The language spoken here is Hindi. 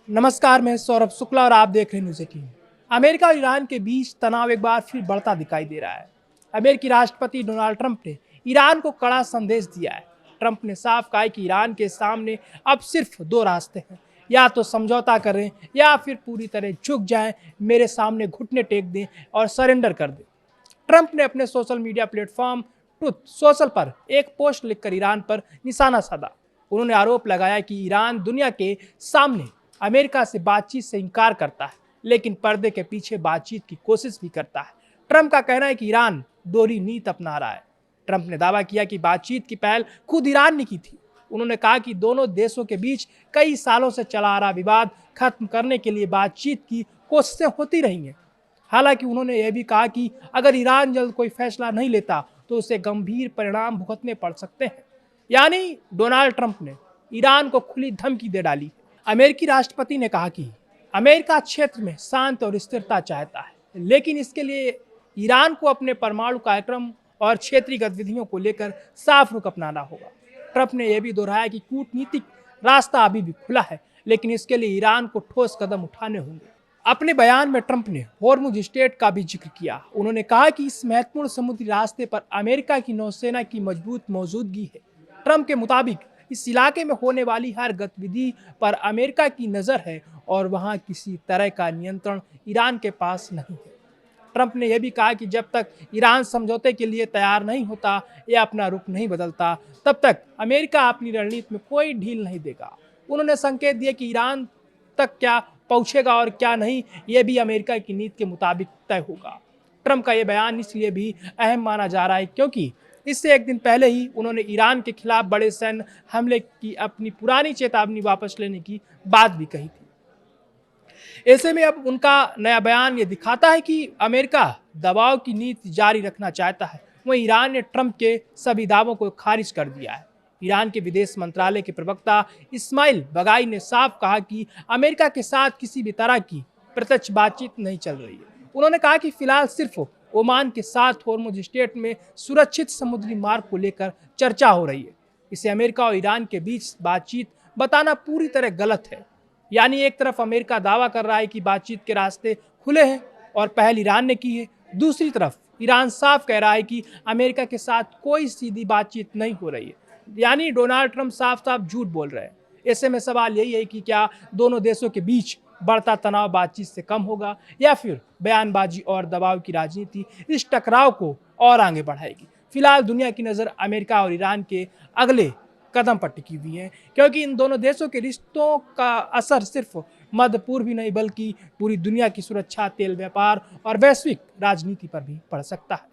नमस्कार, मैं सौरभ शुक्ला और आप देख रहे हैं न्यूज़ 18। अमेरिका और ईरान के बीच तनाव एक बार फिर बढ़ता दिखाई दे रहा है। अमेरिकी राष्ट्रपति डोनाल्ड ट्रंप ने ईरान को कड़ा संदेश दिया है। ट्रंप ने साफ कहा है कि ईरान के सामने अब सिर्फ दो रास्ते हैं, या तो समझौता करें या फिर पूरी तरह झुक जाएं, मेरे सामने घुटने टेक दें और सरेंडर कर दें। ट्रंप ने अपने social media platform truth social पर एक पोस्ट लिखकर ईरान पर निशाना साधा। उन्होंने आरोप लगाया कि ईरान दुनिया के सामने अमेरिका से बातचीत से इनकार करता है, लेकिन पर्दे के पीछे बातचीत की कोशिश भी करता है। ट्रंप का कहना है कि ईरान दोहरी नीति अपना रहा है। ट्रंप ने दावा किया कि बातचीत की पहल खुद ईरान ने की थी। उन्होंने कहा कि दोनों देशों के बीच कई सालों से चला आ रहा विवाद खत्म करने के लिए बातचीत की कोशिशें होती रही हैं। हालांकि उन्होंने यह भी कहा कि अगर ईरान जल्द कोई फैसला नहीं लेता तो उसे गंभीर परिणाम भुगतने पड़ सकते हैं। यानी डोनाल्ड ट्रंप ने ईरान को खुली धमकी दे डाली। अमेरिकी राष्ट्रपति ने कहा कि अमेरिका क्षेत्र में शांत और स्थिरता चाहता है, लेकिन इसके लिए ईरान को अपने परमाणु कार्यक्रम और क्षेत्रीय गतिविधियों को लेकर साफ रुख अपनाना होगा। ट्रंप ने यह भी दोहराया कि कूटनीतिक रास्ता अभी भी खुला है, लेकिन इसके लिए ईरान को ठोस कदम उठाने होंगे। अपने बयान में ट्रंप ने हॉर्मुज स्ट्रेट का भी जिक्र किया। उन्होंने कहा कि इस महत्वपूर्ण समुद्री रास्ते पर अमेरिका की नौसेना की मजबूत मौजूदगी है। ट्रंप के मुताबिक इस इलाके में होने वाली हर गतिविधि पर अमेरिका की नज़र है और वहां किसी तरह का नियंत्रण ईरान के पास नहीं है। ट्रंप ने यह भी कहा कि जब तक ईरान समझौते के लिए तैयार नहीं होता या अपना रुख नहीं बदलता, तब तक अमेरिका अपनी रणनीति में कोई ढील नहीं देगा। उन्होंने संकेत दिए कि ईरान तक क्या पहुंचेगा और क्या नहीं, यह भी अमेरिका की नीति के मुताबिक तय होगा। ट्रंप का यह बयान इसलिए भी अहम माना जा रहा है क्योंकि इससे एक दिन पहले ही उन्होंने ईरान के खिलाफ बड़े सैन्य हमले की अपनी पुरानी चेतावनी वापस लेने की बात भी कही थी। ऐसे में अब उनका नया बयान ये दिखाता है कि अमेरिका दबाव की नीति जारी रखना चाहता है। वहीं ईरान ने ट्रंप के सभी दावों को खारिज कर दिया है। ईरान के विदेश मंत्रालय के प्रवक्ता इस्माइल बगाई ने साफ कहा कि अमेरिका के साथ किसी भी तरह की प्रत्यक्ष बातचीत नहीं चल रही है। उन्होंने कहा कि फिलहाल सिर्फ ओमान के साथ हॉर्मुज स्ट्रेट में सुरक्षित समुद्री मार्ग को लेकर चर्चा हो रही है। इसे अमेरिका और ईरान के बीच बातचीत बताना पूरी तरह गलत है। यानी एक तरफ अमेरिका दावा कर रहा है कि बातचीत के रास्ते खुले हैं और पहल ईरान ने की है, दूसरी तरफ ईरान साफ कह रहा है कि अमेरिका के साथ कोई सीधी बातचीत नहीं हो रही है। यानी डोनाल्ड ट्रंप साफ साफ झूठ बोल रहे हैं। ऐसे में सवाल यही है कि क्या दोनों देशों के बीच बढ़ता तनाव बातचीत से कम होगा या फिर बयानबाजी और दबाव की राजनीति इस टकराव को और आगे बढ़ाएगी। फिलहाल दुनिया की नज़र अमेरिका और ईरान के अगले कदम पर टिकी हुई है, क्योंकि इन दोनों देशों के रिश्तों का असर सिर्फ मध्य पूर्व ही नहीं बल्कि पूरी दुनिया की सुरक्षा, तेल व्यापार और वैश्विक राजनीति पर भी पड़ सकता है।